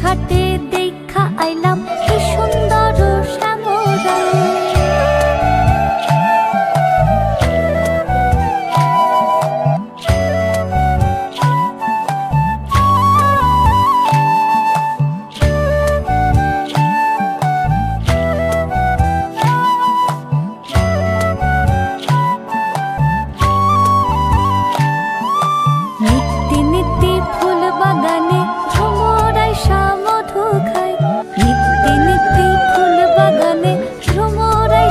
ঘাটে দেখা আইলাম কি সুন্দর শ্যামরা। নিত্যি নিত্যি ফুল বাগানে ভ্রমরাই মধু খায়। নিত্যি নিত্যি ফুল বাগানে ভ্রমরাই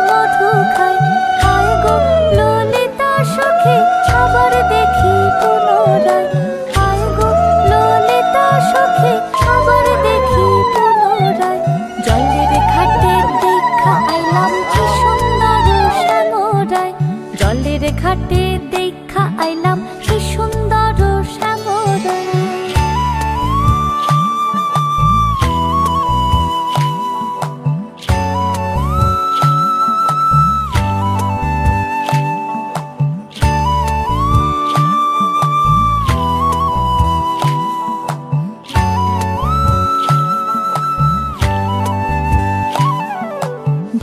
মধু খায়। হায় গো ললিতা সখী আবার দেখি পুনরায়। হায় গো ললিতা সখী আবার দেখি পুনরায়। জলের ঘাটে দেখা আইলাম কি সুন্দর শ্যামরায়। জলের ঘাটে দেখা আইলাম কি সুন্দর শ্যামরায়।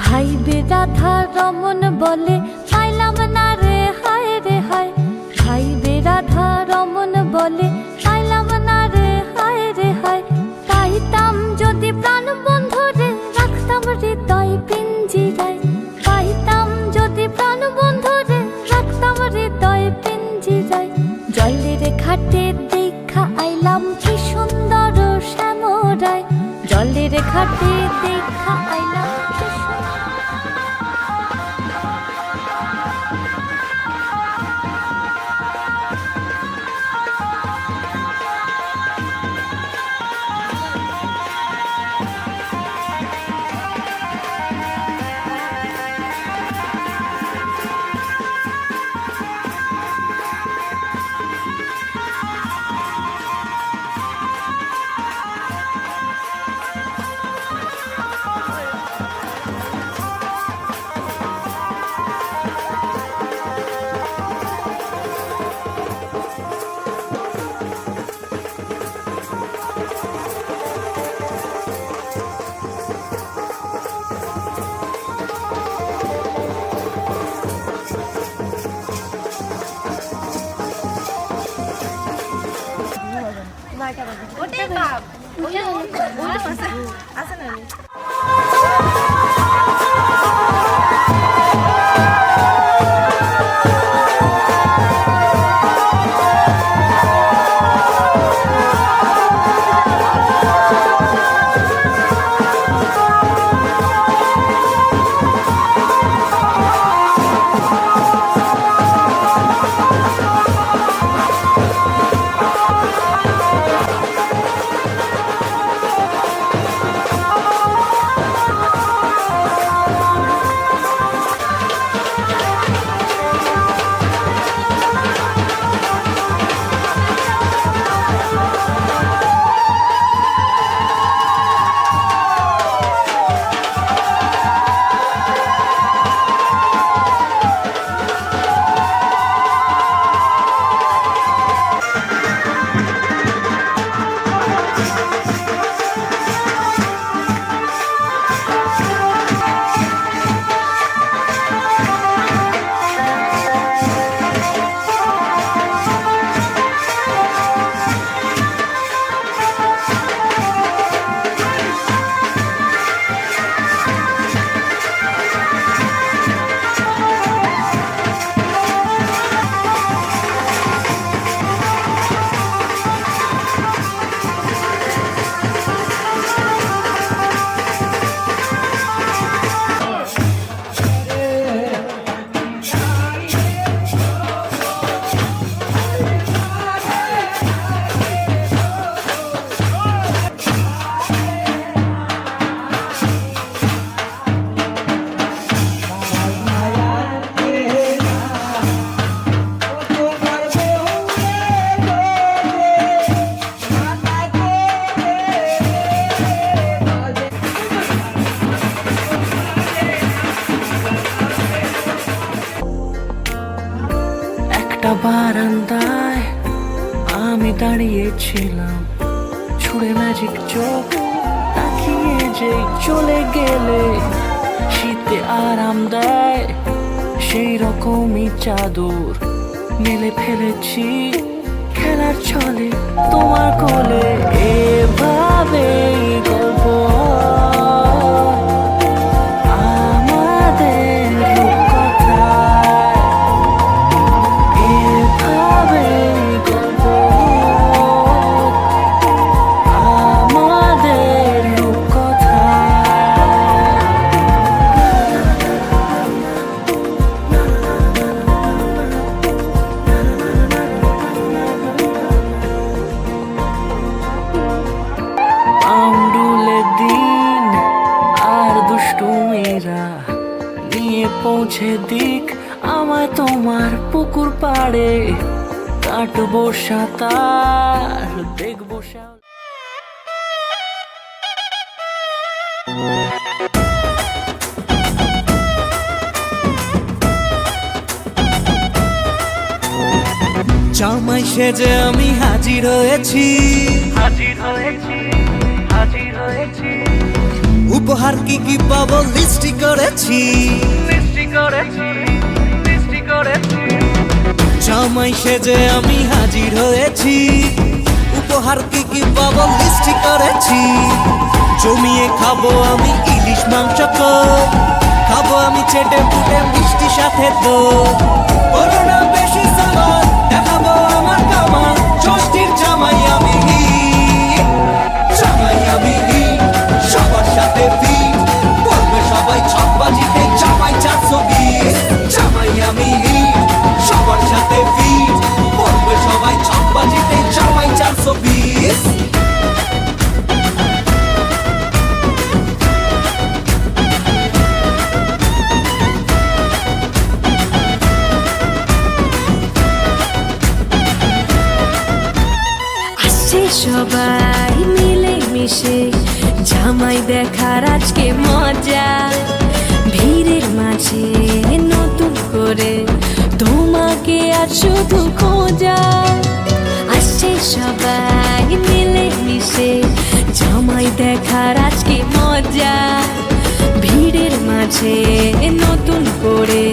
ভাই রাধা রমন বলে পাইলাম না রে হায় রে হায়। ভাই রাধা রমন বলে পাইলাম না রে হায় রে হায়। পাইতাম যদি প্রাণ বন্ধু রে রাখতাম হৃদয় পিঞ্জিরায়। পাইতাম যদি প্রাণ বন্ধু রে রাখতাম হৃদয় পিঞ্জিরায়। জলের ঘাটে দেখা আইলাম কি সুন্দর শ্যামরায়। জলের ঘাটে দেখা আইলাম কি সুন্দর। ওটাই বাপ ওটা আছে না। বারান্দায় আমি দাঁড়িয়েছিলাম, ছুড়ে ম্যাজিক চোখ তাকিয়ে যে চলে গেলে শীতে আরাম দেয় সেই রকমই চাদর মেলে ফেলেছি খেলার ছলে তোমার কোলে এভাবে গল্প আমাদের রূপকথায় এভাবে গল্প আমাদের রূপকথায় পাউন্ডুলে দিন আর দুষ্টু মেয়েরা নিয়ে পৌঁছে দিক আমায় তোমার পুকুর পাড়ে কাটবো সাঁতার দেখবো জামাই সেজে আমি হাজির হয়েছি উপহার কি কি পাবো লিস্টি করেছি জামাই সেজে আমি হাজির হয়েছি উপহার কি কি পাবো লিস্টি করেছি জমিয়ে খাবো আমি ইলিশ মাংস খাবো আমি চেটে পুটে মিষ্টি সাথে তো করোনা বেশি সালাদ দেখাবো আমার কামাল ষষ্ঠীর জামাই আমি সবার সাথে ফিট বলবে সবাই ছকবাজিতে জামাই 420 জামাই আমি সবার সাথে ফিট বলবে সবাই ছকবাজিতে জামাই 420 সবাই মিলে মিশে জামাই দেখার আজকে মজা ভিড়ের মাঝে নতুন করে তোমাকে আর শুধু খোঁজা আসছে সবাই মিলে মিশে জামাই দেখার আজকে মজা ভিড়ের মাঝে নতুন করে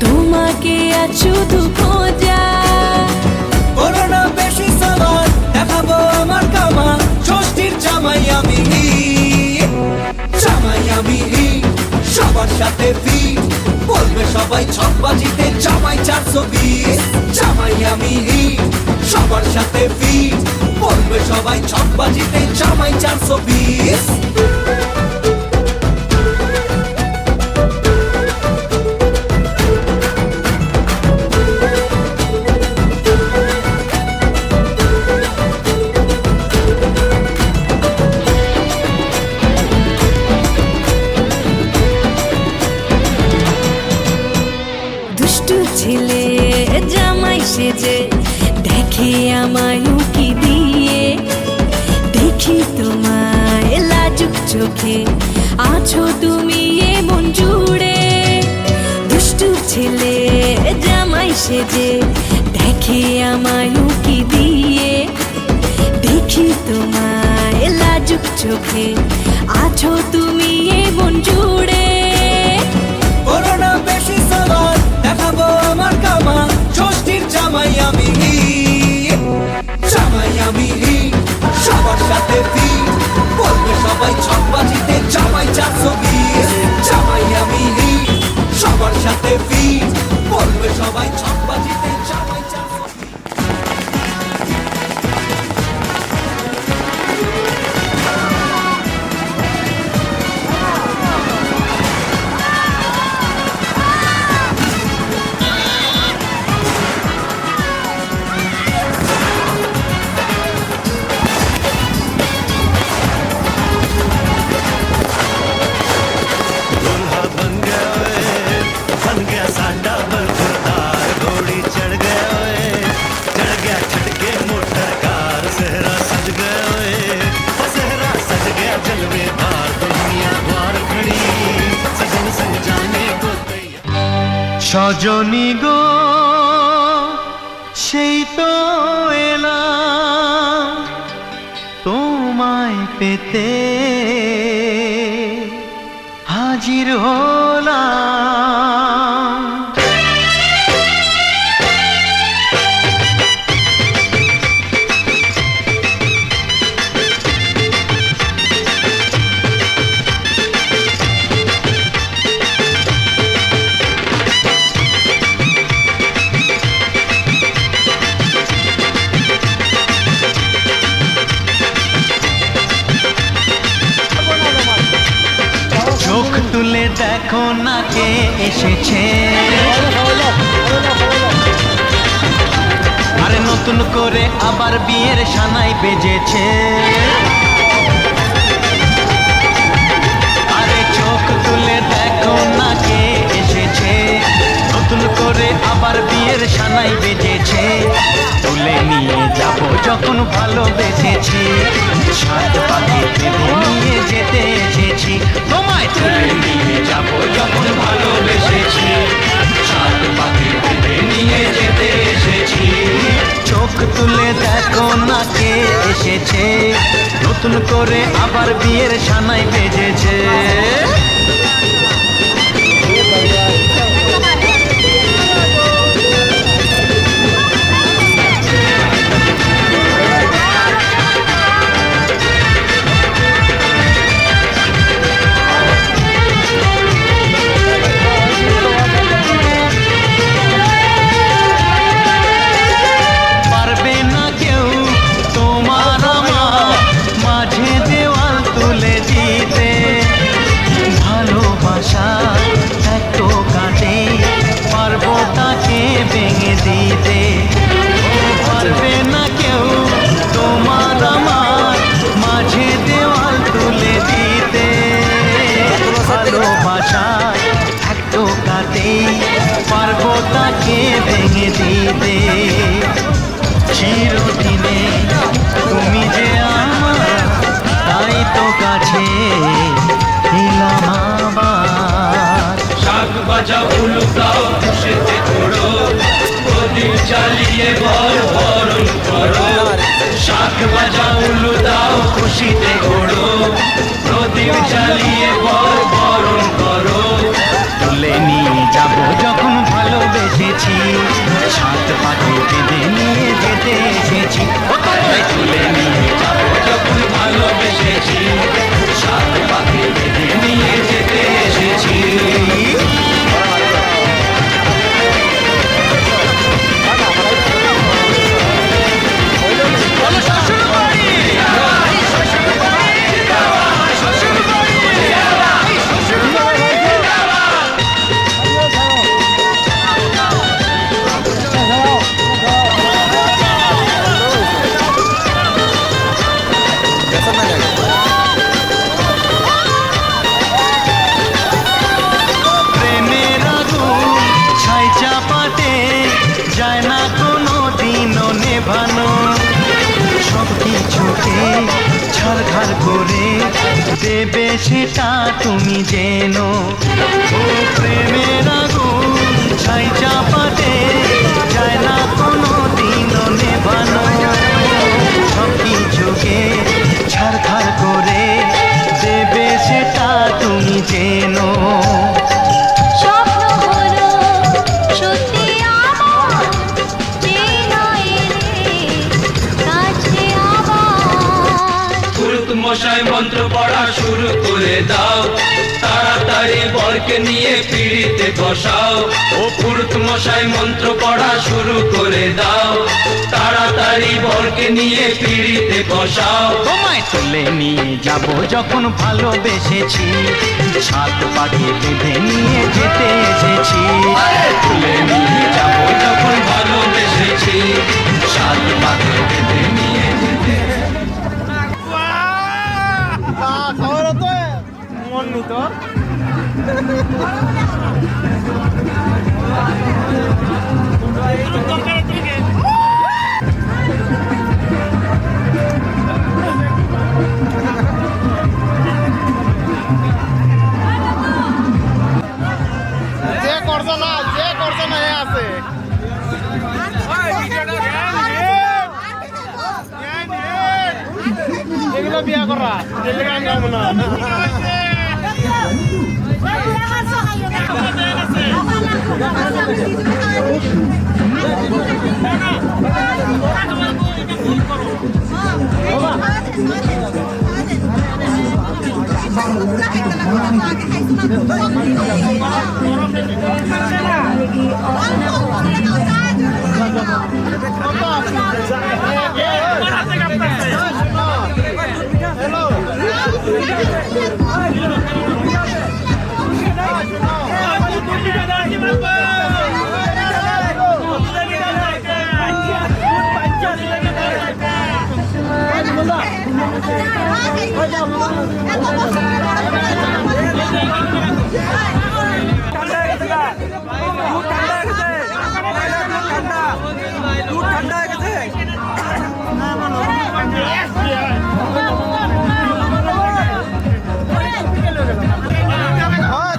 তোমাকে আর শুধু খোঁজা করোনা বেশি সালাদ দেখাবো আমার কামাল ষষ্ঠীর জামাই আমি সবার সাথে ফিট বলবে সবাই ছকবাজিতে জামাই 420 জামাই আমি সবার সাথে ফিট বলবে সবাই ছকবাজিতে জামাই 420 ছেলে জামাই সেজে দেখে আমায় উকি দিয়ে দেখি তোমায় লাজুক চোখে আছো তুমি এমন জুড়ে দুষ্টু ছেলে জামাই সেজে দেখে আমায় উকি দিয়ে দেখি তোমায় লাজুক চোখে আছো তুমি এমন জুড়ে করোনা বেশি সালাদ দেখাবো আমার কামাল ষষ্ঠীর জামাই আমি সবার সাথে ফিট বলবে সবাই ছকবাজিতে জামাই 420 জামাই আমি সবার সাথে ফিট বলবে সবাই ছকবাজিতে জামাই 420 সজনী গো সেই তো এলাম তোমার তোমায় পেতে হাজির হলাম। চোখ তুলে দেখো না কে এসেছে, আরে নতুন করে আবার বিয়ের সানাই বেজেছে। আরে চোখ তুলে দেখো না কে এসেছে, নতুন করে আবার বিয়ের সানাই বেজেছে। তুলে নিয়ে যাবো যখন ভালোবেসেছি, সাত পাখি বেঁধে নিয়ে যেতে এসেছি। তোমায় তুলে নিয়ে যাবো যখন ভালোবেসেছি, সাত পাখি বেঁধে নিয়ে যেতে এসেছি। চোখ তুলে দেখো না কে এসেছে, নতুন করে আবার বিয়ের সানাই বেজেছে। পারবো তাকে ভেঙে দিতে। চিরদিনে তুমি যে আমার, তাই তো কাছে এলাম আবার। শাক বাজা উলুদাও খুশিতে ঘোড়ো, প্রদীপ জ্বালিয়ে বরণ করো। শাক বাজা উলুদাও খুশিতে ঘোড়ো, প্রদীপ জ্বালিয়ে বরণ করো। তুলে নিয়ে যাবো যখন ভালোবেসেছি, সাত পাখি বেঁধে নিয়ে যেতে এসেছি। তুলে নিয়ে যাবো যখন ভালোবেসেছি, সাত পাখি বেঁধে নিয়ে যেতে এসেছি। প্রেমের আগুন ছাই চাপাতে যায় না কোনো দিনও নেভানো, সব কিছুকে ছাড়খাড় করে দেবে সেটা তুমি জেনো। ও প্রেমের আগুন ছাই চাপাতে যায় না কোনো দিনও নেভানো, সব কিছুকে ছাড়খাড় করে দেবে সেটা তুমি জেনো। স্বপ্ন হলো সত্যি আমার, চেনা এলে কাছে আবার। পুরুত মশাই মন্ত্র পড়া শুরু করে দাও, তাড়াতাড়ি বরকে নিয়ে পিড়িতে বসাও। ও পুরুত মশাই মন্ত্র পড়া শুরু করে দাও, তাড়াতাড়ি বরকে নিয়ে পিড়িতে বসাও। তোমায় তুলে নিয়ে যাবো যখন ভালোবেসেছি, সাত পাখি বেঁধে নিয়ে যেতে এসেছি। তুলে নিয়ে যাবো যখন ভালোবেসেছি, সাত পাখি বেঁধে নিয়ে যেতে। এগুলো বিয়া করা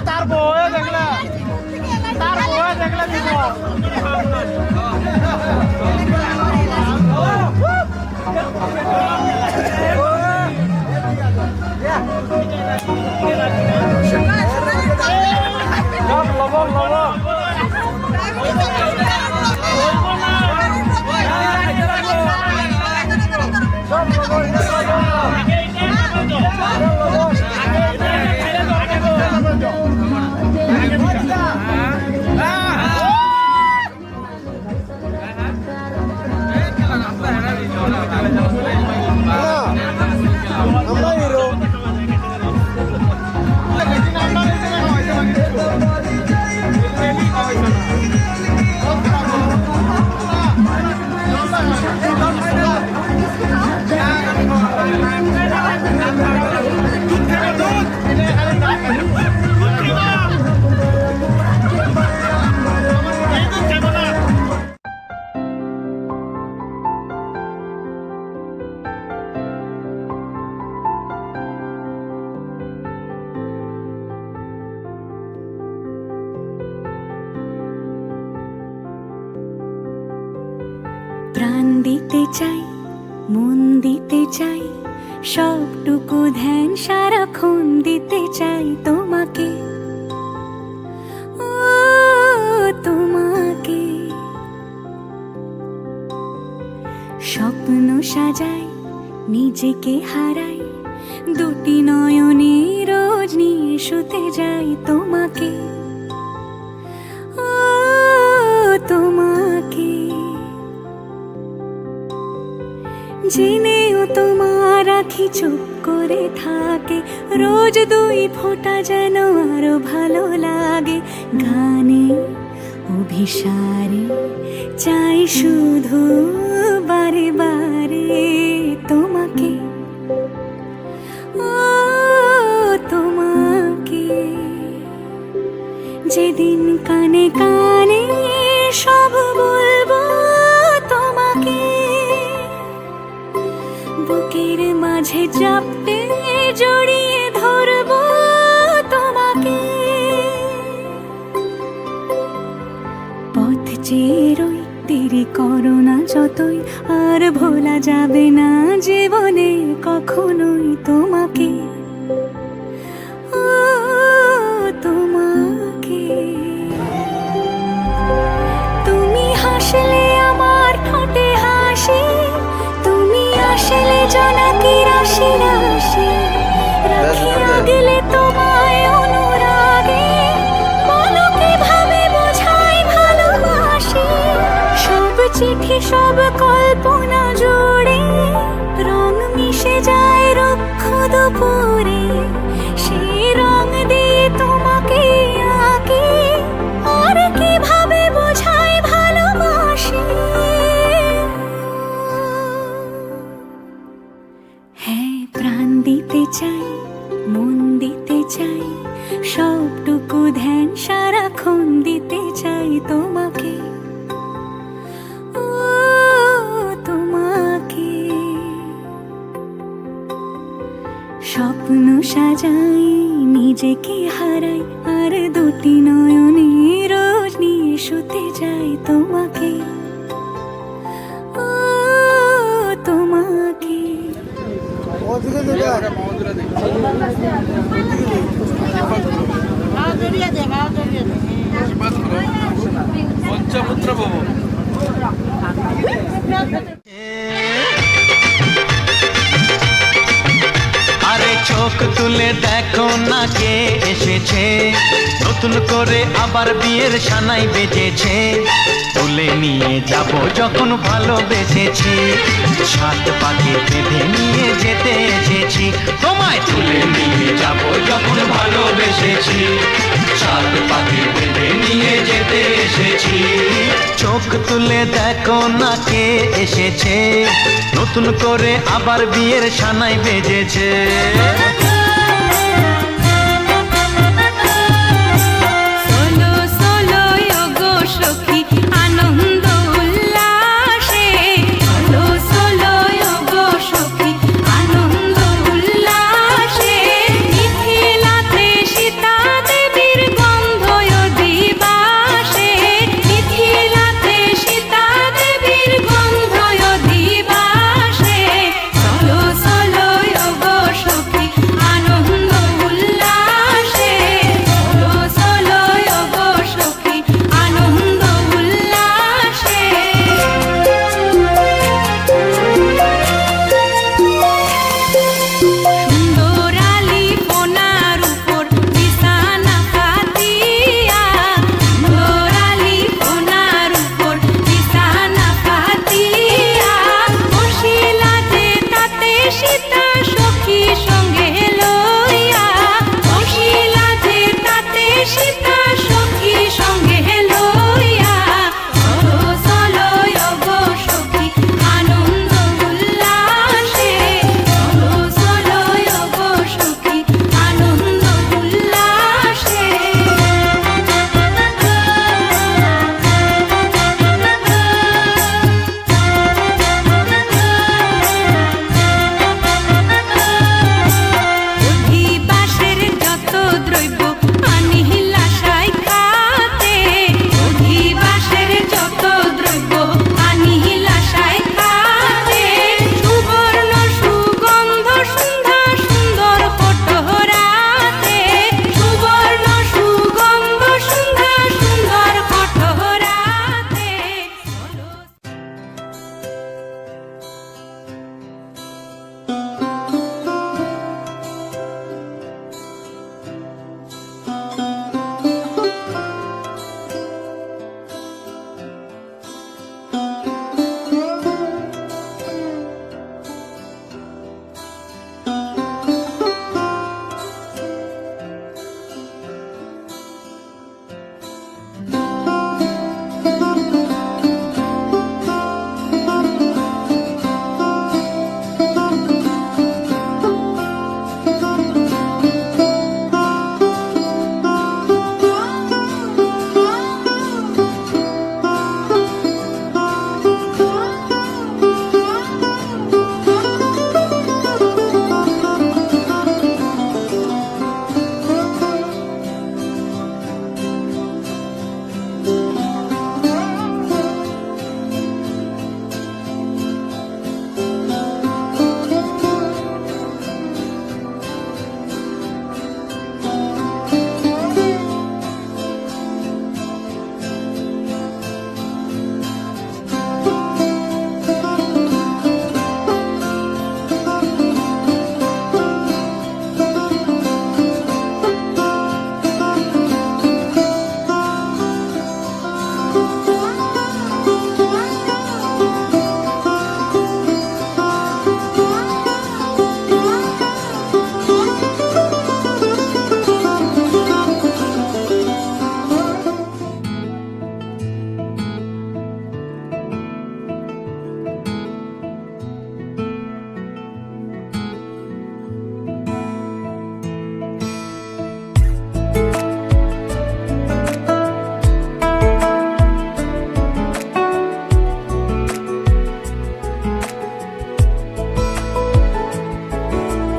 তার বউ দেখলা দিব প্রাণ দিতে চাই, মন দিতে চাই, সবটুকু ধ্যান সারাক্ষণ দিতে চাই তোমাকে, ও তোমাকে। স্বপ্ন সাজাই, নিজেকে হারাই, দুটি নয়নে রোজ নিয়ে শুতে যাই তোমাকে, ও তোমাকে। জেনেও তোমার আখি চুপ করে থাকে, রোজ দুই ফোঁটা যেন আরো ভালো লাগে। গানে অভিসারে চাই শুধু বারে বারে তোমাকে, ও তোমাকে। যেদিন কানে কানে সব বলবো তোমাকে, বুকের মাঝে চাপতে জড়িয়ে ধরবো তোমাকে। পথ চেয়ে রই, দেরি করো না যতই, আর ভোলা যাবে না জীবনে কখনোই তোমাকে, ও তোমাকে। তুমি হাসলে আমার ঠোঁটে হাসি, তুমি আসলে জোনাকি রাশি রাশি, রাখিয়া গেলে তোমায় অনুরাগে, বলো কিভাবে বোঝাই ভালোবাসি। সব চিঠি সব কল্পনা জুড়ে রং মিশে যায় রুক্ষ দুপুরে, সেই রং দিয়ে তোমাকে আঁকি, আর কিভাবে বোঝাই ভালোবাসি। হ্যাঁ, প্রাণ দিতে চাই, মন দিতে চাই, সবটুকু ধ্যান সারাক্ষণ দিতে চাই তোমাকে, ও তোমাকে। স্বপ্ন সাজাই, নিজেকে হারাই, আর দুটি নয়নে রোজ নিয়ে শুতে যাই তোমাকে, ও তোমাকে। পঞ্চপুত্র ভবন আরে চোখ তুলে দেখো না কে এসেছে, নতুন করে আবার বিয়ের সানাই বেজেছে। তুলে নিয়ে যাব যখন ভালোবেসেছি, সাত পাকে বেঁধে নিয়ে যেতে এসেছি। তোমায় তুলে নিয়ে যাব যখন ভালোবেসেছি, সাত পাকে বেঁধে নিয়ে যেতে এসেছি। চোখ তুলে দেখো না কে এসেছে, নতুন করে আবার বিয়ের সানাই বেজেছে।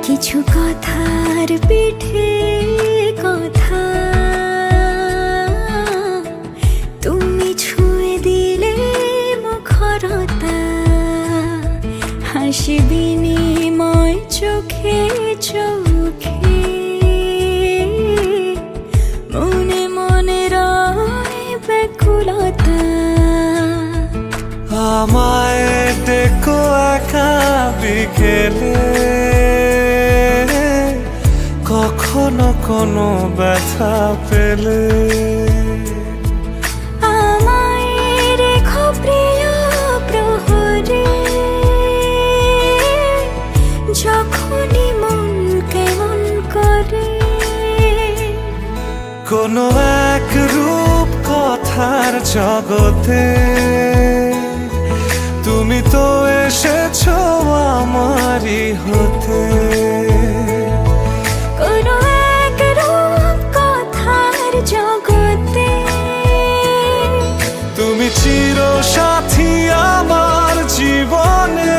কিছু কথার পিঠে কথা তুমি ছুঁয়ে দিলে মুখরতা হাসি বিনিময় চোখে খেলে কখনো কোনো ব্যথা পেলে আমায় রেখো প্রিয় প্রহরে, যখনই মন কেমন করে। কোনো এক রূপ কথার জগতে তুমি তো এসেছো আমারই হতে। কোনো এক রূপ কথার জগতে তুমি চির সাথী আমার জীবনে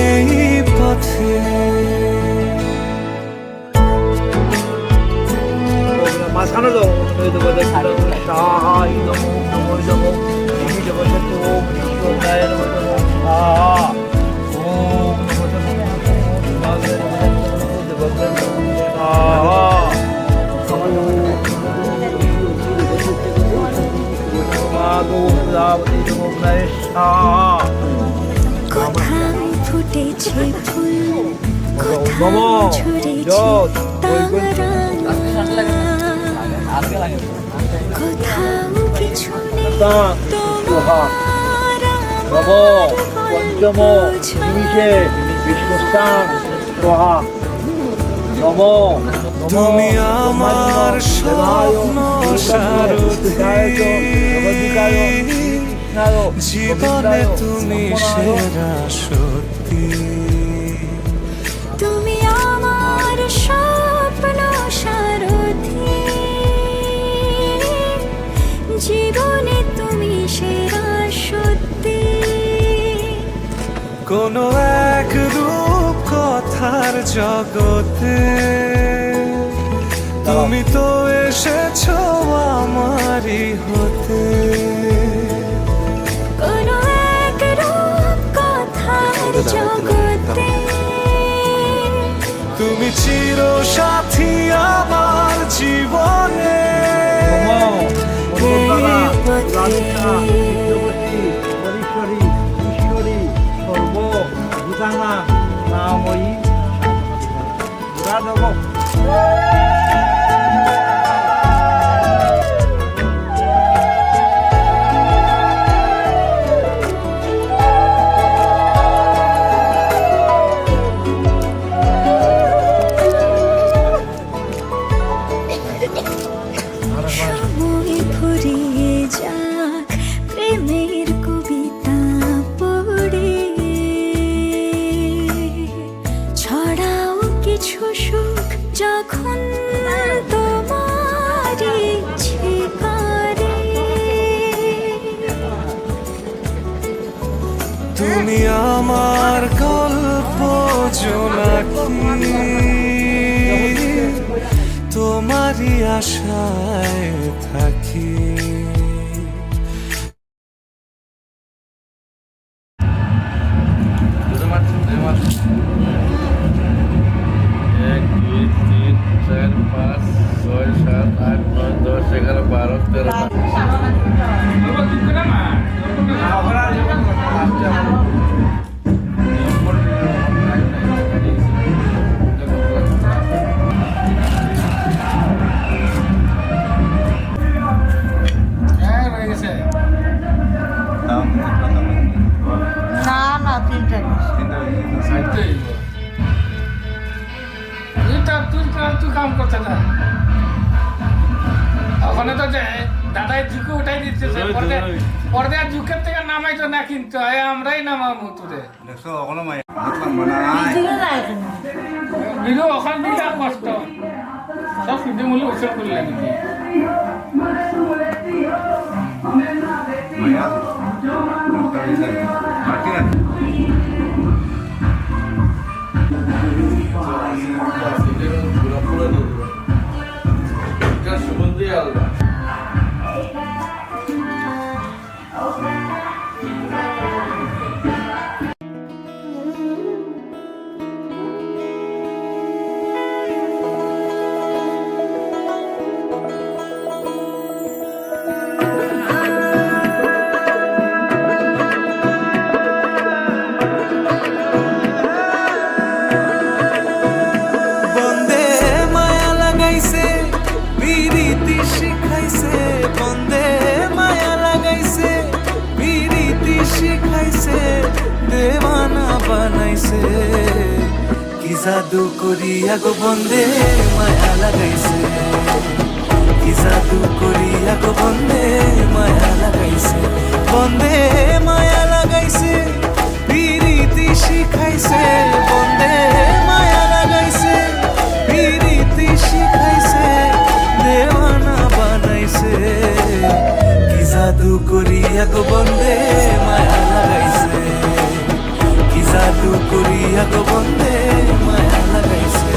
এই পথে। মাঝখানে তো কোথায় ফুটেছে ফুল, কোথায় ঝরেছে তারা, কোথাও কিছু নেই তোমার আমার গল্প ছাড়া। তুমি আমার স্বপ্ন সারথি, জীবনে তুমি সেরা সত্যি। তুমি আমার স্বপ্ন সারথি, জীবনে তুমি সেরা সত্যি। কোনো এক রূপ কথার জগতে তুমি তো এসেছো আমারই হতে। কোনো এক রূপ কথার জগতে তুমি চির সাথী আমার জীবনে এই পথে। সময় ফুরিয়ে যাক প্রেমের কবিতা পড়ে, ছড়াও কিছু সুখ যখন তোমার ইচ্ছে করে। তুমি আমার গল্প জোনাকি, তোমারই আশায় থাকি। এক, দুই, তিন, চার, 5, 6, 7, 8, 9, 10, 11, 12, 13। তুই কাম করছে না ওখানে তো দাদাই ঝুঁকে উঠাই দিচ্ছে পর্দায় ঝুঁকের থেকে নামাইতো না, কিন্তু আমরাই নামাবো তোরে বিরু ওখান দিলে কষ্ট সব শুধু মূল্য উৎসব করলে নাকি সুগন্ধি আলাদা। জাদু করিয়া গো বন্দে মায়া লাগাইছে, কি জাদু করিয়া গো বন্দে মায়া লাগাইছে, বন্দে মায়া লাগাইছে, পিরিতি শিখাইছে, বন্দে মায়া লাগাইছে, পিরিতি শিখাইছে, দেওয়ানা বানাইছে, কি জাদু করিয়া গো বন্দে মায়া লাগাইছে, কি জাদু করিয়া গো বন্দে মায়া লাগাইছে।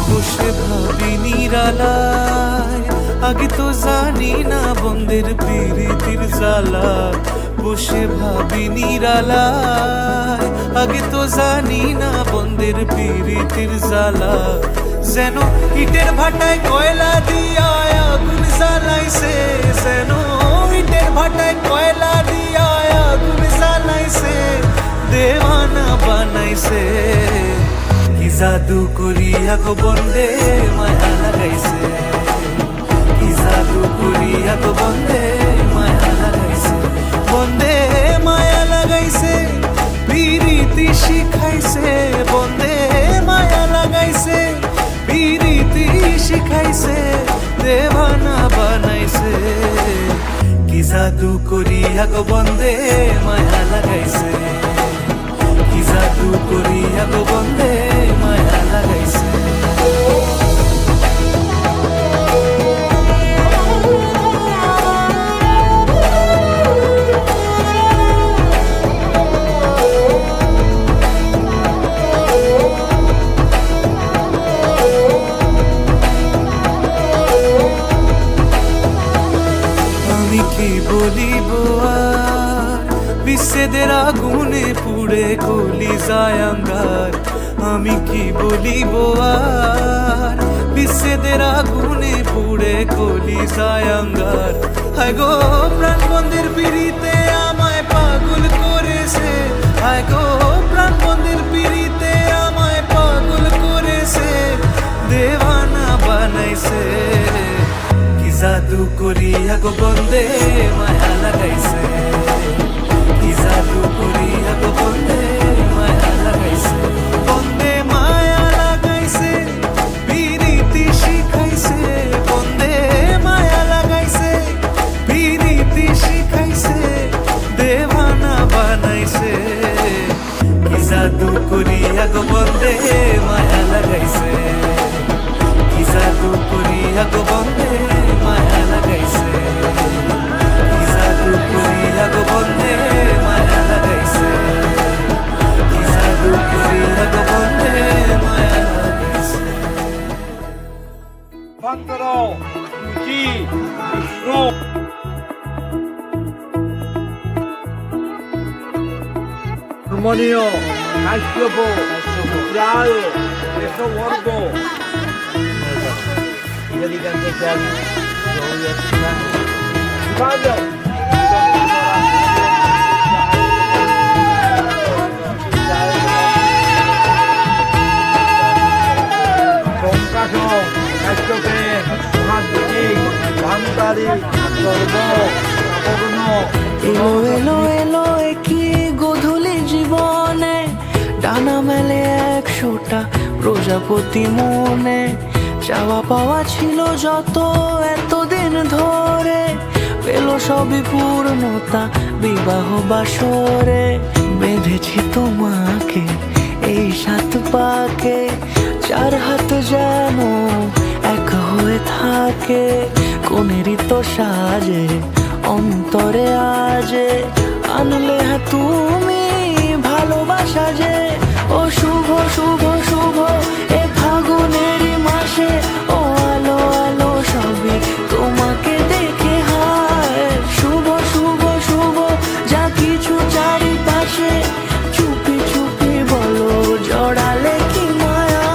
বসে ভাবি নিরালায়, আগে তো জানি না বন্দের প্রীতির জ্বালা, বসে ভাবি নিরালায়, আগে তো জানি না বন্দের প্রীতির জ্বালা, যেন ইটের ভাটায় কয়লা দিয়া আগুন জ্বালাইছে, যেন ইটের ভাটায় কয়লা দিয়া আগুন জ্বালাইছে, দেওয়ানা বানাইছে, কি জাদু করিয়া গো বন্দে মায়া লাগাইছে, কি জাদু করিয়া গো বন্দে মায়া লাগাইছে, বন্দে মায়া লাগাইছে, পিরিতি শিখাইছে, বন্দে মায়া লাগাইছে, পিরিতি শিখাইছে, দেওয়ানা বানাইছে, কি জাদু করিয়া গো বন্দে মায়া লাগাইছে, কি জাদু করিয়া গো বন্দে মায়া লাগাইছে। আমি কি বলিব আর, বিচ্ছেদের আগুনে পুড়ে গলি যায় আঙ্গার, আমি কি বলিব আর, বিচ্ছেদের আগুনে পুড়ে গলি যায় আঙ্গার, হায় গো প্রাণ বন্দের পিড়িতে আমায় পাগল করেছে, হায় গো প্রাণ বন্দের পিড়িতে আমায় পাগল করেছে, দেওয়ানা বানাইছে, কি জাদু করিয়া গো বন্দে মায়া লাগাইছে, কি জাদু করিয়া গো বন্দে মায়া লাগাইছে, বন্দে মায়া লাগাইছে, পিরিতি শিখাইছে, বন্দে মায়া লাগাইছে, পিরিতি শিখাইছে, দেওয়ানা বানাইছে, কি জাদু করিয়া গো বন্দে মায়া লাগাইছে, কি জাদু করিয়া গো বন্দে মায়া লাগাইছে, কি জাদু করিয়া গো বন্দে মায়া লাগাইছে, কি জাদু করিয়া গো বন্দে মায়া লাগাইছে। Armonio, Casiopo, Social, eso gordo. Y le digan que sean, yo voy a estar. ¡Vaya! Concaso, Casiope, Juanti, Juantari, Sorbo, Orno. এলো এলো এলো কি গধূলি জীবনে, ডানা মেলে 100টা প্রজাপতি মনে, চাওয়া পাওয়া ছিল যত এতদিন ধরে, পেল সবই পূর্ণতা বিবাহ বাসরে, বেঁধেছি তোমাকে এই 7 পাকে, 4 হাত যেন এক হয়ে থাকে, কোনেরই তো সাজে অন্তরে আজে, আনলে তুমি ভালোবাসা যে, ও শুভ শুভ শুভ এ ফাগুনেরই মাসে, ও আলো আলো সবই তোমাকে দেখে হায়, শুভ শুভ শুভ যা কিছু চারিপাশে, চুপি চুপি বলো জড়ালে কি মায়া,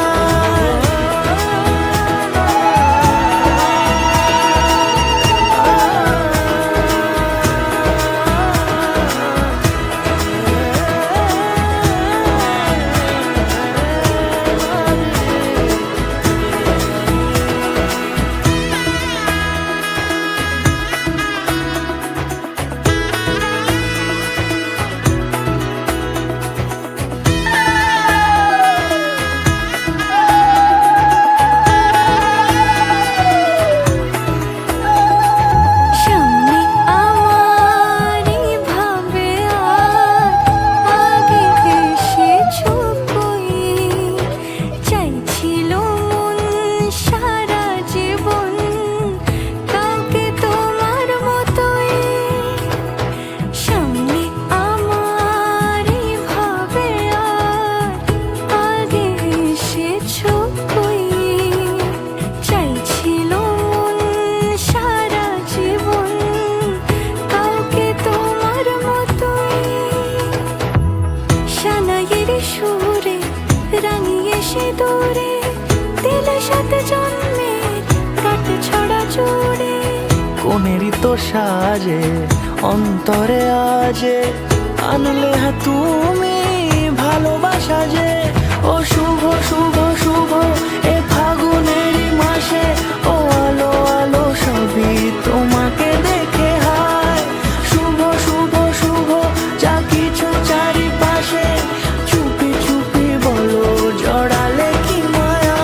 সাজে অন্তরে আজে আনলে হ্যাঁ তুমি ভালোবাসা যে ও শুভ শুভ শুভ এ ফাগুনেরই মাসে ও আলো আলো সবই তোমাকে দেখে হায় শুভ শুভ শুভ যা কিছু চারিপাশে চুপি চুপি বলো জড়ালে কি মায়া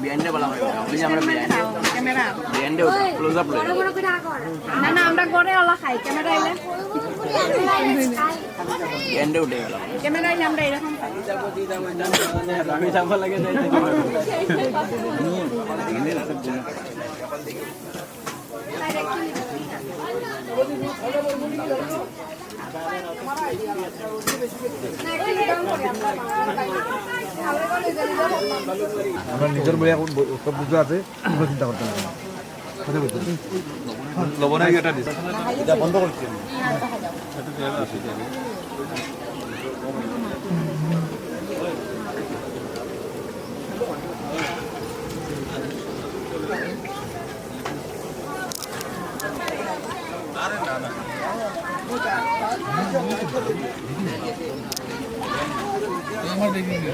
বিহাইন্ডে বলা হয় ওই যে আমরা ক্যামেরা বিহাইন্ডে ক্লোজ আপ লই না না আমরা গড়ে ওলা খাই ক্যামেরা এলে বিহাইন্ডে উঠে গেল ক্যামেরা এলে আমরা এরকম খাই আমি যাব লাগে যাই আমার নিজের বই এখন সব বুঝতে আছে কোনো চিন্তা করতে হবে না কথা বলতে লবণ এটা দিস এটা বন্ধ করছি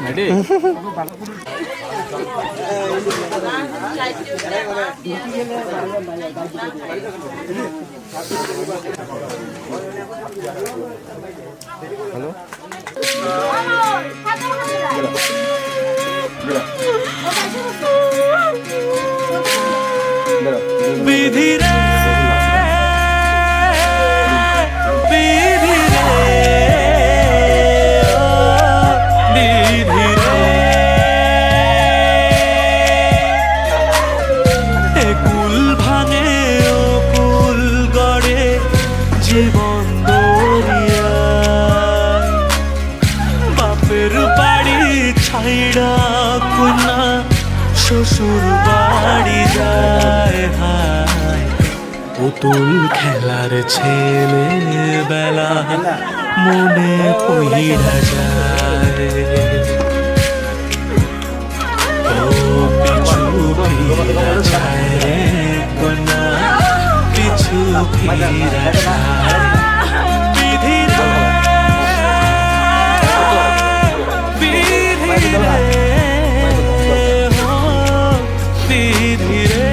রেডি হ্যালো বিধি রে বিধি রে বিধি রে এ কুল ভাঙে ও কুল গড়ে জীবন দরিয়ায় বাপের বাড়ি ছাইড়া কন্যা শ্বশুর বাড়ি যায় হায় পুতুল খেলার ছেলে বেলা মনে পইড়া যায় ও পিছু ফিরা যায় রে কন্যা পিছু ফিরা যায় বিধি রে বিধি রে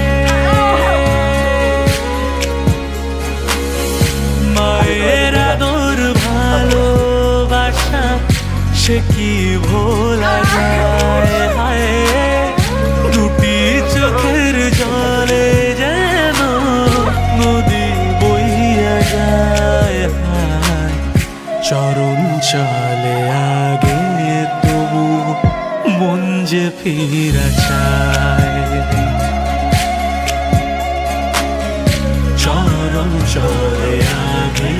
মায়ের আদর ভালোবাসা সে কি ভোলা যায় হায় দুটি চোখের জলে যেন নদী বইয়া যায় হায় চরণ চলে আগে তবু মন যে ফিরা চায় চরণ চলে আগে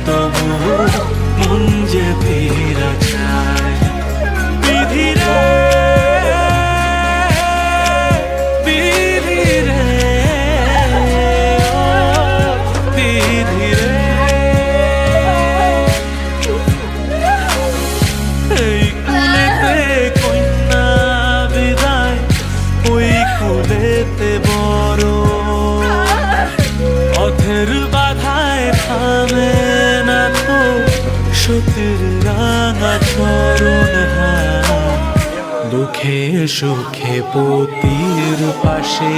তবু মন যে ফিরা চায় বিধি রে বিধি রে ও বিধি রে এই কুলেতে কন্যা বিদায় ওই কুলেতে বড় পথের বাধায় থামে না তো সতীর রাঙা চরণ দুঃখে সুখে পতির পাশে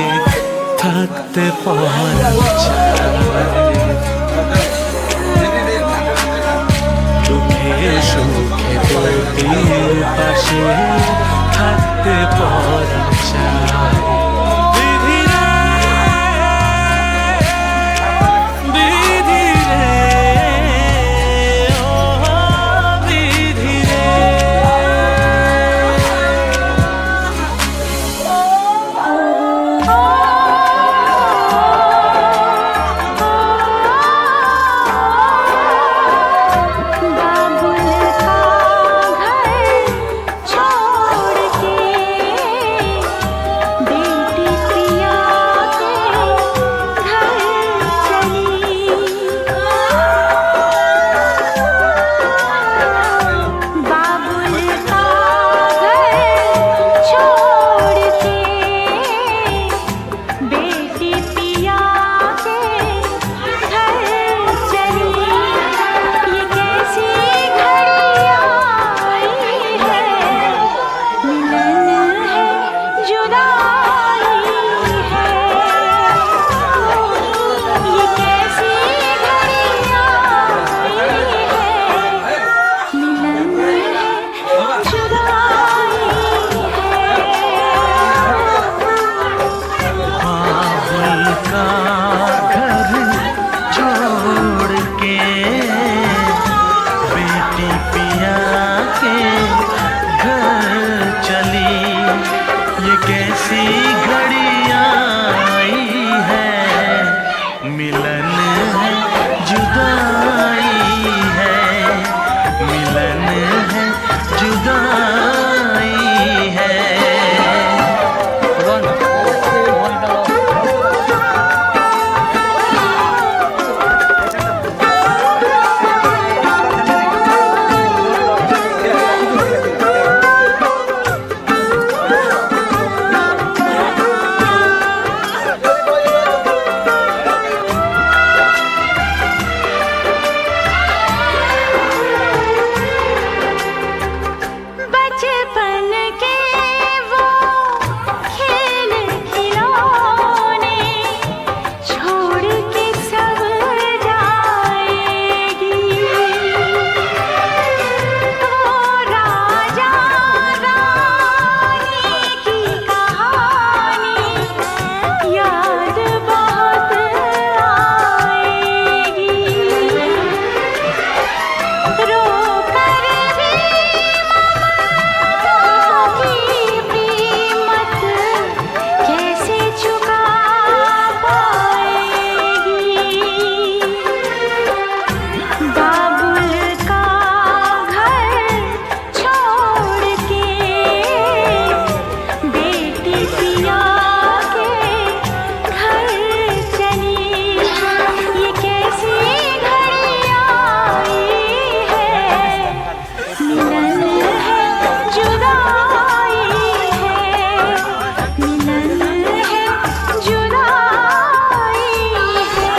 থাকতে পারা যায় দুঃখে সুখে পতির পাশে থাকতে পারা যায় বিধি রে के घर चली ये कैसी घड़ियां आई है मिलन है जुदाई है मिलन है जुदाई है बचपन के वो खेल खिलौने छोड़ के सब जाएगी वो राजा रानी की कहानी याद बहुत आएगी रो कर भी की कीमत कैसे चुका पाएगी बाबुल का घर छोड़ के बेटी पिया के घर चली ये कैसी घड़ियां आई है मिलन है जुदाई है मिलन है जुदाई है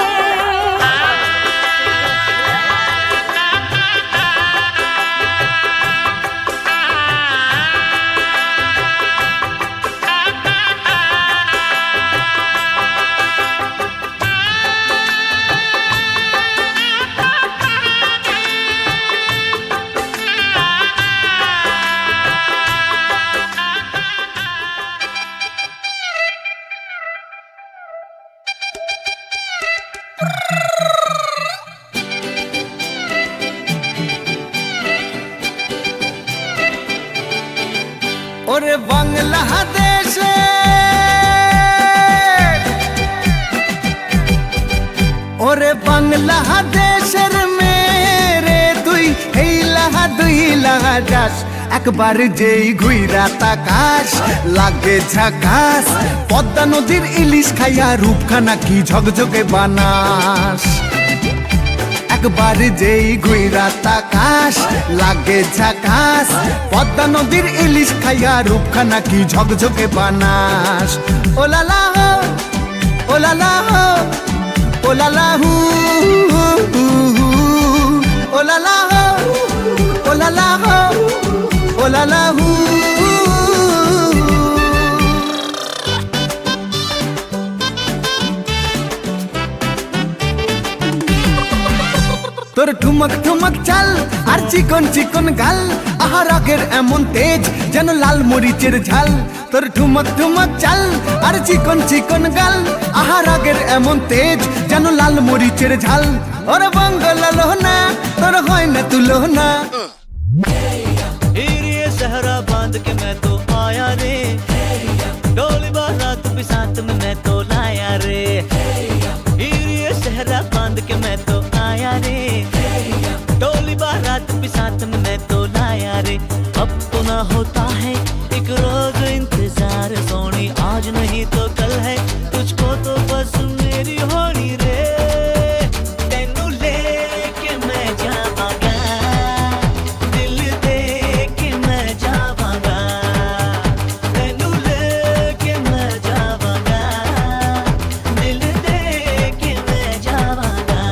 ওরে বাংলাদেশে ওরে বাংলাদেশের মেরে তুই এই লাহা দুই লাহা যাস একবার যেই ঘুইরা তাকাস লাগে ঝাকাস পদ্মা নদীর ইলিশ খাইয়া রূপখানা কি ঝকঝকে বানাস একবার যেই ঘুইরা তাকাস লাগে ঝাকাস পদ্মা নদীর ইলিশ খাইয়া রূপখানা কি ঝকঝকে বানাস ওলালা হো ওলালা হো ওলালা হু ওলালা হো ওলালা হো ওলালা হু তোর ঠুমক ঠুমক চাল আর চিকন চিকন গাল আহার আগের এমন তেজ যেন লাল মরিচের ঝাল তোর ঠুমক ঠুমক চাল আর চিকন চিকন গাল আহার আগের এমন তেজ যেন লাল মরিচের ঝাল ওর বঙ্গল না তোর হয় না তুলো না ये सहरा बांध के मैं तो आया रे डोली बारात भी साथ में मैं तो लाया रे ये सहरा बांध के मैं तो आया रे डोली बारात भी साथ में मैं तो लाया रे अब तो ना होता है एक रोज इंतजार सोनी आज नहीं तो कल है तुझको तो बस मेरी होनी रे तेनू लेके मैं जावांगा दिल दे के मैं जावांगा तेनू लेके मैं जावांगा दिल दे के मैं जावांगा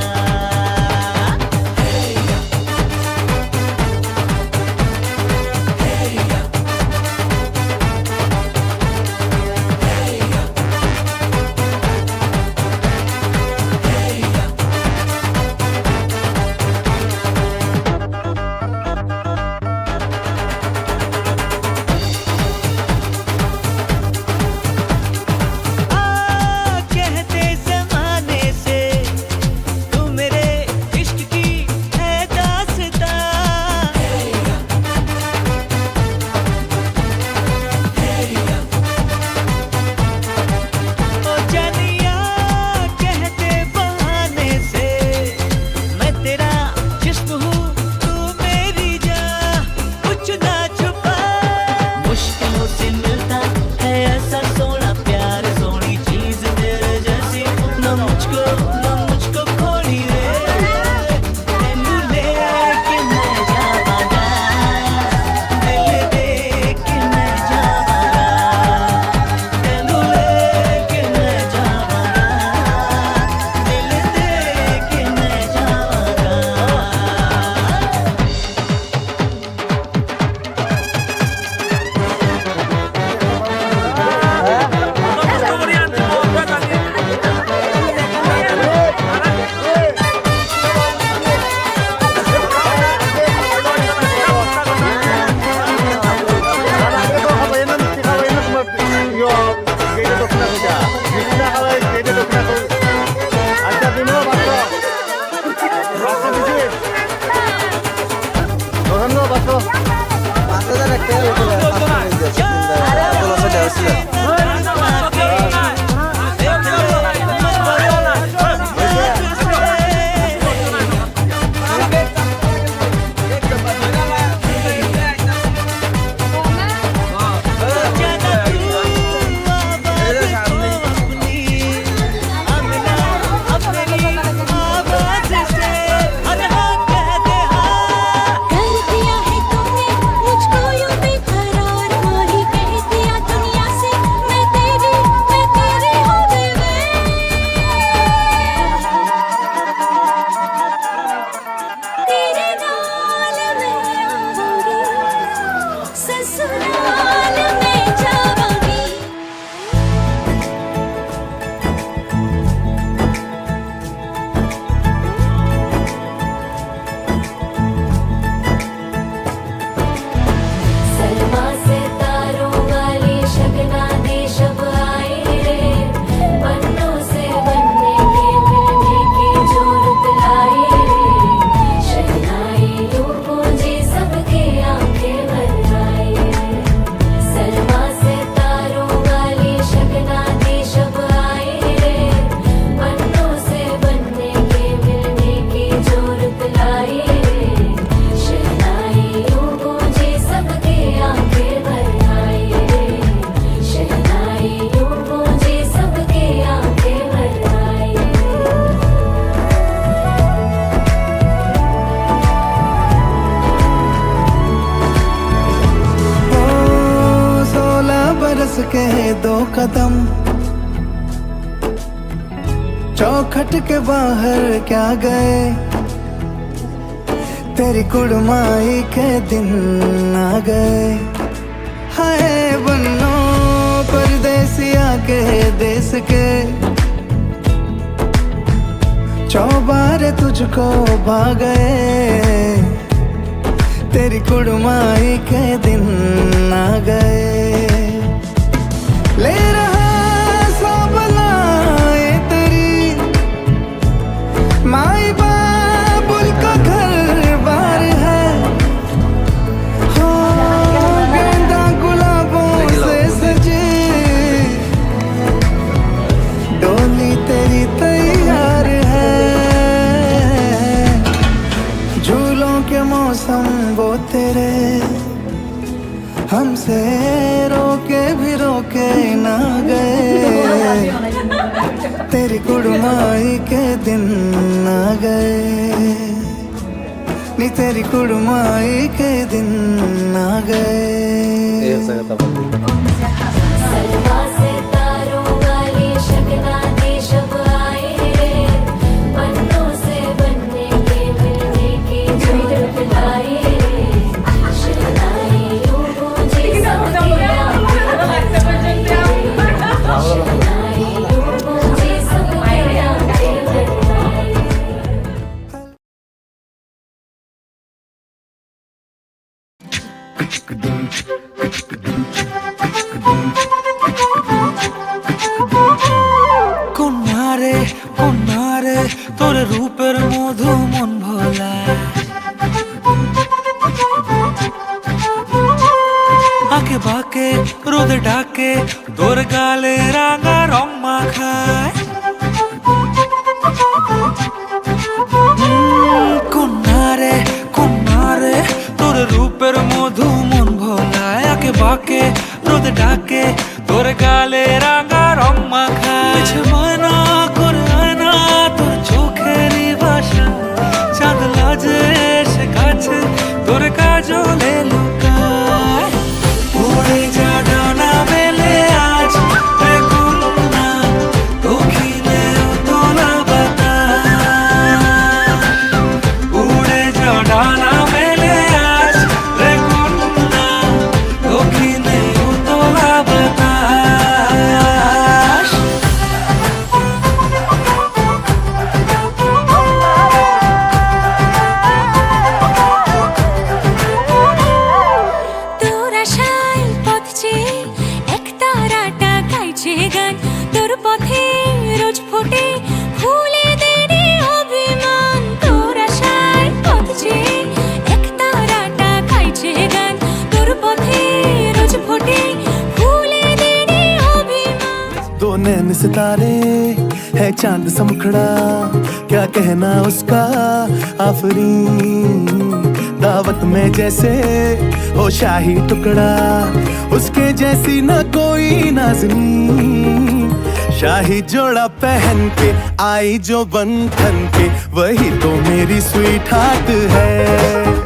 कर दिया है तूने मुझको यूं बेकरार, वही कह दिया दुनिया से मैं तेरी हो गई वे। तेरे नाल मैं आऊंगी, ससुराल में जाऊंगी। सलमा से तारों वाली शगना दे शब आए रे, पन्नों से बनने के मिलने की जोरत लाए रे। शहनाई यूं गूंजे सबके आंखें भर आए। सलमा से तारों वाली शगना दे शब आए रे, पन्नों से बनने के मिलने की जोरत लाए रे। शहनाई यूं गूंजे सबके आंखें भर आए रे। शहनाई यूं गूंजे सबके आंखें भर आए। ओ 16 बरस के 2 कदम चौखट के बाहर क्या गए, तेरी कुड़माई के दिन आ गए। हाय बन्नो परदेसिया के देश के, चौबारे तुझको भा गए, तेरी कुड़माई के दिन आ गए। ले रहा सब लाए तेरी माई बाबुल का घर बार है। हो गेंदा गुलाबों से सजी डोली तेरी तैयार है। झूलों के मौसम वो तेरे हमसे रोके भी रोके ना गए, तेरी कुड़माई के दिन आ गए, नी तेरी कुड़माई के दिन आ गए। सलमा से तारों वाली शगना दे शब आए रे, पन्नों से बनने के मिलने की जोरत लाए रे। शहनाई यूं गूंजे सबके आंखें भर आए रे। शहनाई यूं गूंजे सबके आंखें भर आए। কন্যারে তোর রূপের মধু মন ভোলা, আঁকে বাঁকে রোদে ডাকে তোর গালে রাঙা রং মাখায়। কন্যারে তোর রূপের মধু মন ভোলায়, আঁকে বাঁকে রোদে ডাকে তোর গালে রাঙা রং মাখায়। মানা করে আয়না তোর চোখেরই ভাষা, চাঁদ লাজে সে কাছে তোর কাজলে লুকায়। উড়ে যা ডানা মেলে আজ রে কন্যা, দক্ষিণে তোলা বাতাস। উড়ে যা ডানা মেলে আজ রে কন্যা, দক্ষিণে তোলা বাতাস। তোর আশায় পথ চেয়ে এক তারাটা গাইছে গান, তোর পথে রোজ ফোটে ফুলে দেরি অভিমান। তোর আশায় পথ চেয়ে এক তারাটা গাইছে গান, তোর পথে রোজ ফোটে ফুলে দেরি सितारे है चांद सा मुखड़ा, क्या कहना उसका आफरीन। दावत में जैसे हो शाही टुकड़ा, उसके जैसी न कोई नाज़नीन। शाही जोड़ा पहन के आई जो बंधन के, वही तो मेरी स्वीट हार्ट है।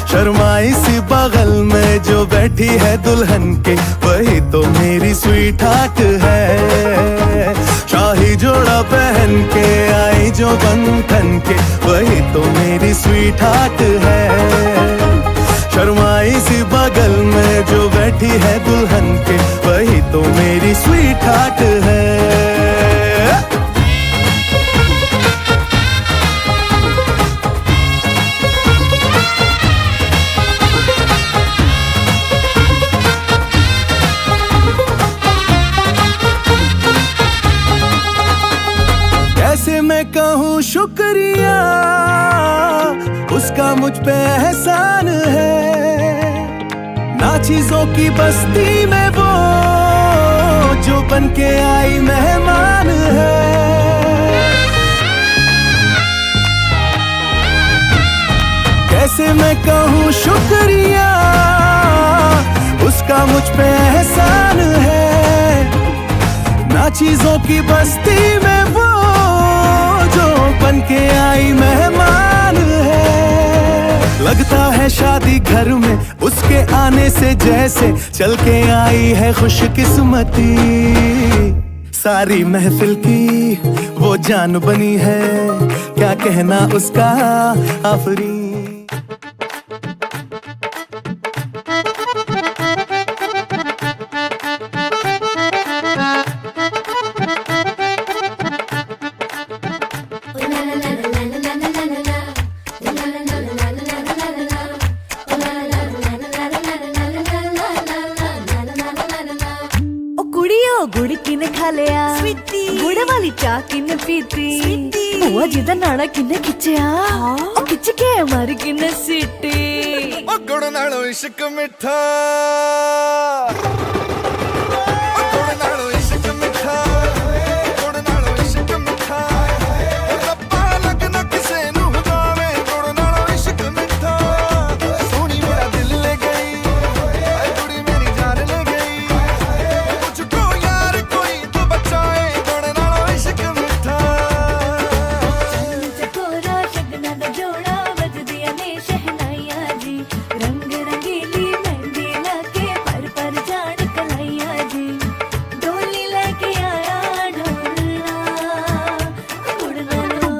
शर्माई सी बगल में जो बैठी है दुल्हन के, वही तो मेरी स्वीट हार्ट है। शाही जोड़ा पहन के आई जो बंधन के, वही तो मेरी स्वीट हार्ट है। शर्माई सी बगल में जो बैठी है दुल्हन के, वही तो मेरी स्वीट हार्ट है। कैसे मैं कहूँ शुक्रिया, उसका मुझ पे एहसान है। ना चीजों की बस्ती में वो जो बन के आई मेहमान है। कैसे मैं कहूँ शुक्रिया, उसका मुझ पे एहसान है। ना चीजों की बस्ती में वो जो बन के आई मेहमान है। लगता है शादी घर में उसके आने से जैसे चल के आई है खुशकिस्मती। सारी महफिल की वो जान बनी है, क्या कहना उसका आफरीन। गुड़ किने खा लिया, गुड़ वाली चाह किने पीती, बुआ जी दा नाड़ा किने खिंचिया, ओ खिंच के मारी किने सीटी। ओ गुड़ नालों इश्क मिठा, ओ गुड़ नालों इश्क मिठा, गुड़ नालों इश्क मिठा। रब्बा लगना किसे नूं जावे, गुड़ नालों इश्क मिठा। सोनी मेरा दिल ले गई, ऐ कुड़ी मेरी जान ले गई। मुझको यार कोई तो बचाए, गुड़ नालों इश्क मिठा। चकोरा शगना दा जोड़ा बजदिया ने शहनाइयां जी, रंग रंगीली मेहंदी लाके पर पर जान कलाइयां जी। डोली लेके आया ढोलना, गुड़ नालो,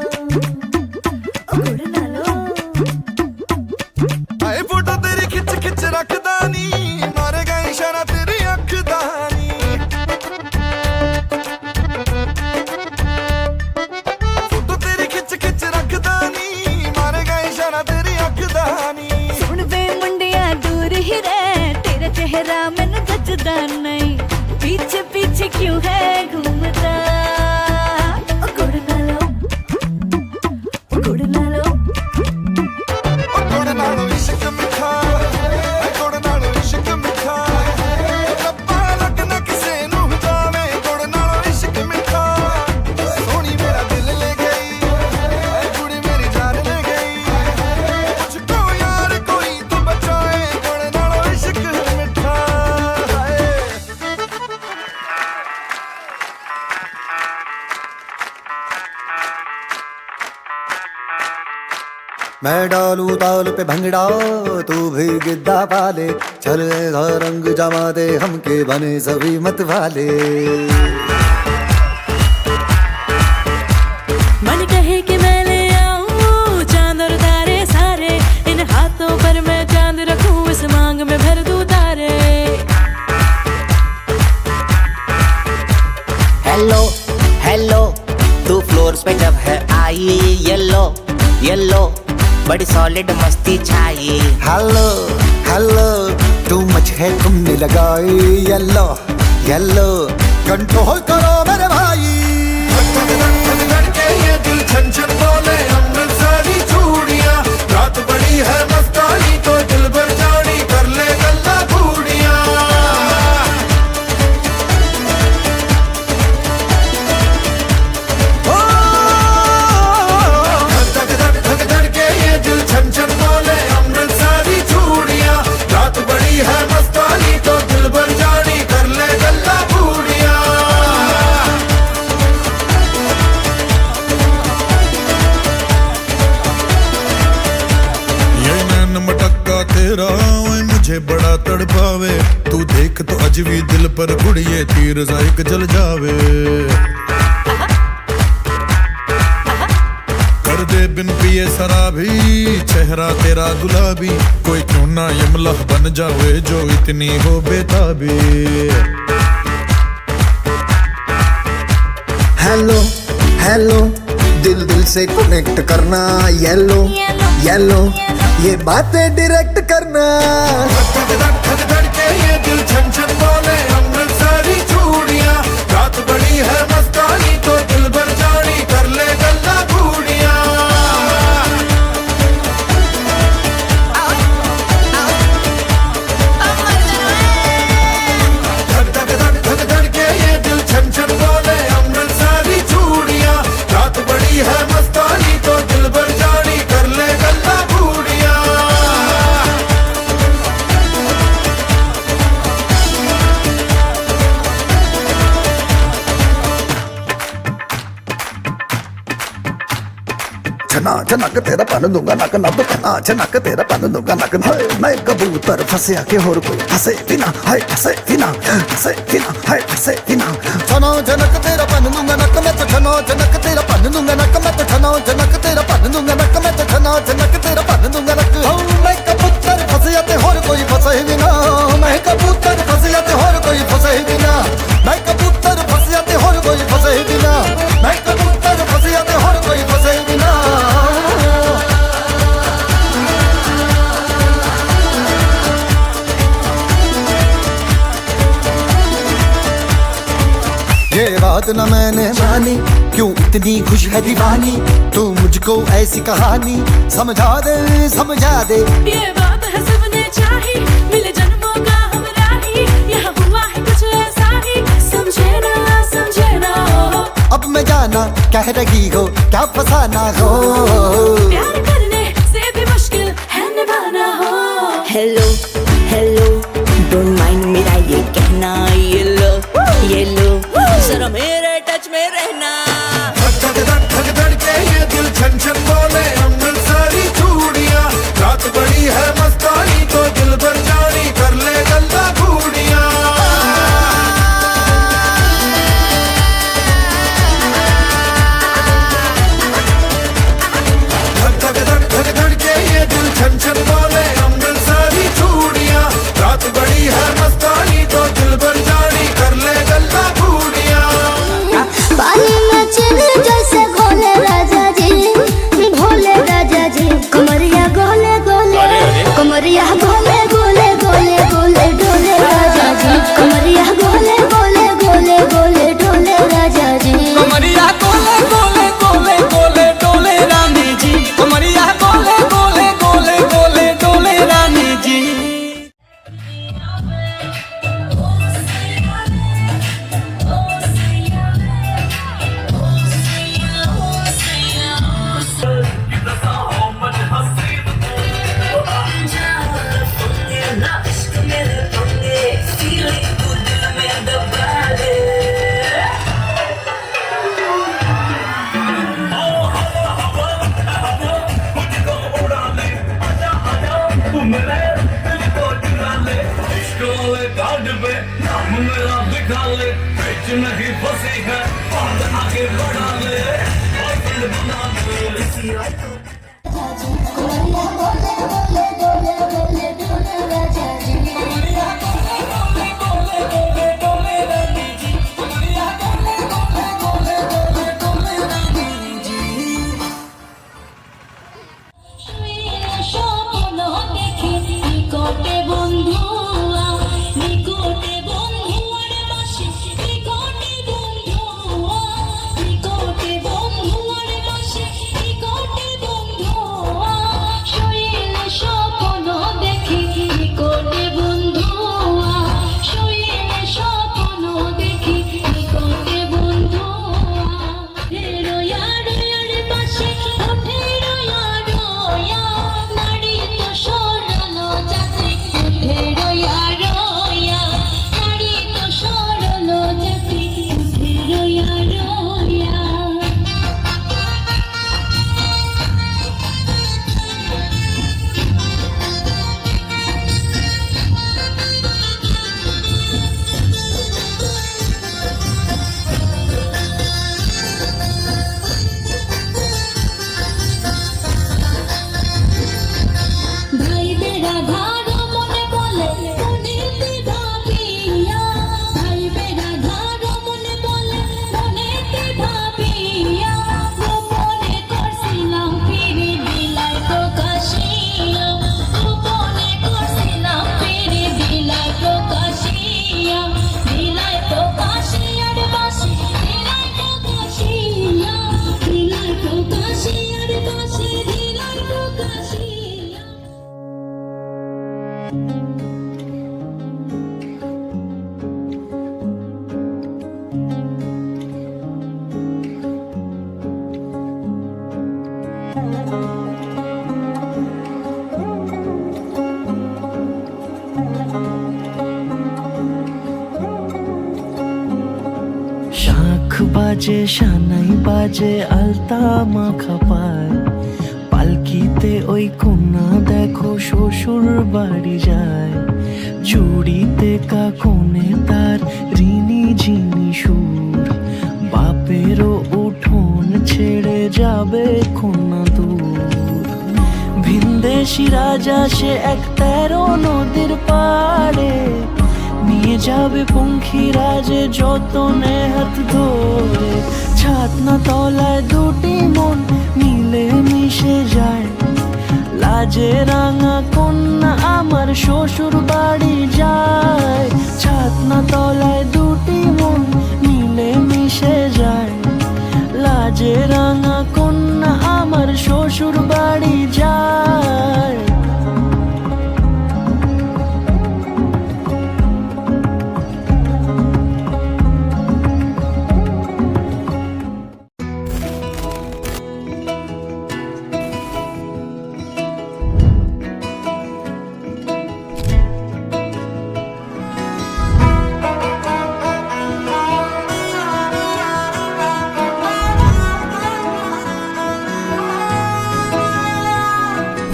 गुड़ नालो। आए फोटो तेरी खिच खिच रखदा नी, मारेगा इशारा तेरी अख दा नी। फोटो तेरी खिच खिच रखदा नी, मारेगा इशारा तेरी अख दा नी। सुन वे मुंडिया दूर ही रह, तेरा चेहरा मैनू जचदा नहीं, पीछे पीछे क्यों है घूमता। ओ गुड़ नालो, ओ गुड़ नालो। ओ गुड़ नालों इश्क मिठा, ऐ गुड़ नालों इश्क मिठा। रब्बा लगना किसे नूं जावे, गुड़ नालों इश्क मिठा। सोनी मेरा दिल ले गई, ऐ कुड़ी मेरी जान ले गई। मुझको यार कोई तो बचाए, गुड़ नालों इश्क मिठा। मैं डालू ताल पे भंगड़ा, तू भी गिद्दा पाले। चल ऐसा रंग जमा दे हमके बने सभी मत वाले। मन कहे कि मैं ले आऊं चांद और तारे सारे, इन हाथों पर मैं चांद रखूं, इस मांग में भर दूं तारे। हेलो हेलो, तू फ्लोर पे जब है आई, येलो येलो बड़ी सॉलिड मस्ती छाई। हेलो हेलो, टू मच है तुमने लगाई। येलो येलो, कंट्रोल करो मेरे भाई। ये दिल छन छन बोले, अमृतसरी चूड़ियां। रात बड़ी है मस्तानी, तो दिल भर जानी कर ले गल्ला बूढ़ियां। मुझे बड़ा तड़पावे, तू देख तो अज भी दिल पर गुड़िए तीर जायक जल जावे। कर दे बिन पिए शराबी, चेहरा तेरा गुलाबी, कोई क्यों ना यमला बन जावे जो इतनी हो बेताबी। हेलो हेलो दिल दिल से कनेक्ट करना, येलो येलो ये बातें डायरेक्ट करना। धड़के ये दिल छन छन बोले अमृतसरी चूड़ियां, रात बड़ी है मस्तानी तो दिल भर जानी कर ले गल्ला बूढ़िया। धड़के ये दिल छन छन बोले अमृतसरी चूड़ियां, रात बड़ी है मस्तानी तो दिल भर जानी कर ले गल्ला बूढ़िया। छना छनक तेरा पन दूंगा नक नब खना, छनक तेरा पन दूंगा नक। हाय मैं कबूतर फंसे के होर कोई फंसे बिना, हाय फंसे बिना, फंसे बिना, हाय फंसे बिना। छनो छनक तेरा पन दूंगा नक मैं तो, छनो छनक तेरा पन दूंगा नक मैं तो, छनो छनक तेरा पन दूंगा नक मैं तो, छनो छनक तेरा पन दूंगा नक। मैं कबूतर फंसे के होर कोई फंसे बिना, मैं कबूतर फंसे के होर कोई फंसे बिना, मैं कबूतर फंसे के होर कोई फंसे बिना, मैं कबूतर फंसे के होर कोई फंसे बिना। ये बात न मैंने मानी, क्यों इतनी खुश है दीवानी, तू मुझको ऐसी कहानी समझा दे समझा दे। ये बात है सबने चाही, मिले जन्मों का हम राही, यहाँ हुआ है कुछ ऐसा ही, समझे ना हो। अब मैं जाना कह रही हो क्या फसाना हो, प्यार करने से भी मुश्किल है निभाना हो। हेलो हेलो डोंट माइंड मेरा ये कहना, ये लो जरा मेरे टच में रहना। धड़के ये दिल छन छन बोले अमृतसरी चूड़ियां, रात बड़ी है मस्तानी तो दिल भर जानी कर ले गल्ला बूढ़िया। धड़के ये दिल छन छन बोले अमृतसरी चूड़ियां, रात बड़ी है मस्तानी तो दिल भर जानी कर ले गल्ला बूढ़िया। पानी में चले जैसे घोले राजा जी, भोले राजा जी, कमरिया गोले गोले, कमरिया गोले गोले गोले गोले डोले राजा जी, कमरिया गोले गोले गोले गोले डोले राजा जी, कमरिया गोले गोले गोले गोले डोले रानी जी, कमरिया गोले गोले गोले गोले डोले रानी जी। नहीं फंसी है और आगे बढ़ा ले, बना নিকটে বন্ধু আর পাশে নিকটে বন্ধু বাজে সানাই বাজে আলতা মাখা পায়, পালকিতে ওই কন্যা দেখো শ্বশুর বাড়ি যায়। জুড়িতে কাকনে তার ঋণী ঝিনি সুর, বাপেরও উঠোন ছেড়ে যাবে কন্যা দূর। ভিনদেশি রাজা সে এক 13 নদীর পাড়ে, নিয়ে যাবে পঙ্খী রাজে যতনে হাত ধরে। ছাতনা তলায় দুটি মন মিলে মিশে যায়, লাজে রাঙা কন্যা আমার শ্বশুর বাড়ি যায়। ছাতনা তলায় দুটি মন মিলে মিশে যায়, লাজে রাঙা কন্যা আমার শ্বশুর বাড়ি যায়।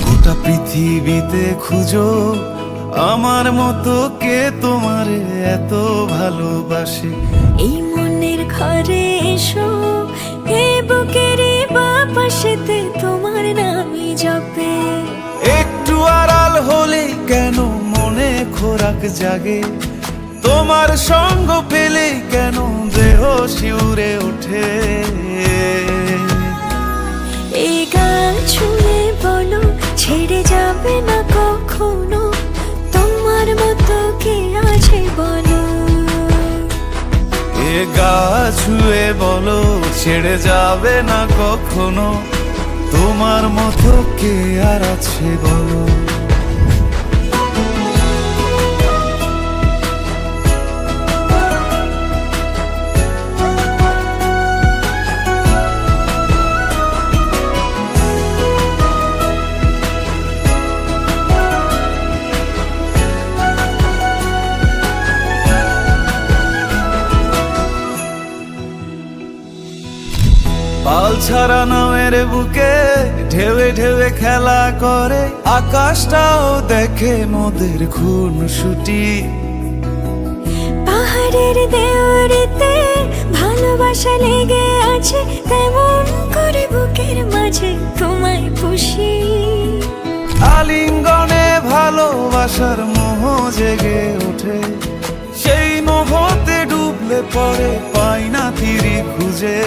গোটা পৃথিবীতে খুঁজো আমার মতো কে তোমারে এত ভালোবাসে। এই মনের ঘরে এসো, এ বুকের বাপাশেতে তোমার নামই জপে। একটু আড়াল হলে কেন মনে খোরাক জাগে, তোমার সঙ্গ পেলে কেন দেহ শিউরে ওঠে। এই গান শুনে বলো ছেড়ে যাবে না কখনো, তোমার মতো কে আছে বলো। এ গা ছুঁয়ে বলো ছেড়ে যাবে না কখনো, তোমার মতো কে আর আছে বলো। পাল ছাড়া নামের বুকে ঢেউে ঢেউে খেলা করে, আকাশটাও দেখে মোদের খুনসুটি। পাহাড়ের দেওয়ারিতে ভালোবাসা লেগে আছে, তেমন করে বুকের মাঝে তোমায় পুষি। আলিঙ্গনে ভালোবাসার মোহ জেগে ওঠে, সেই মোহতে ডুবলে পরে পাই না তীরে খুঁজে।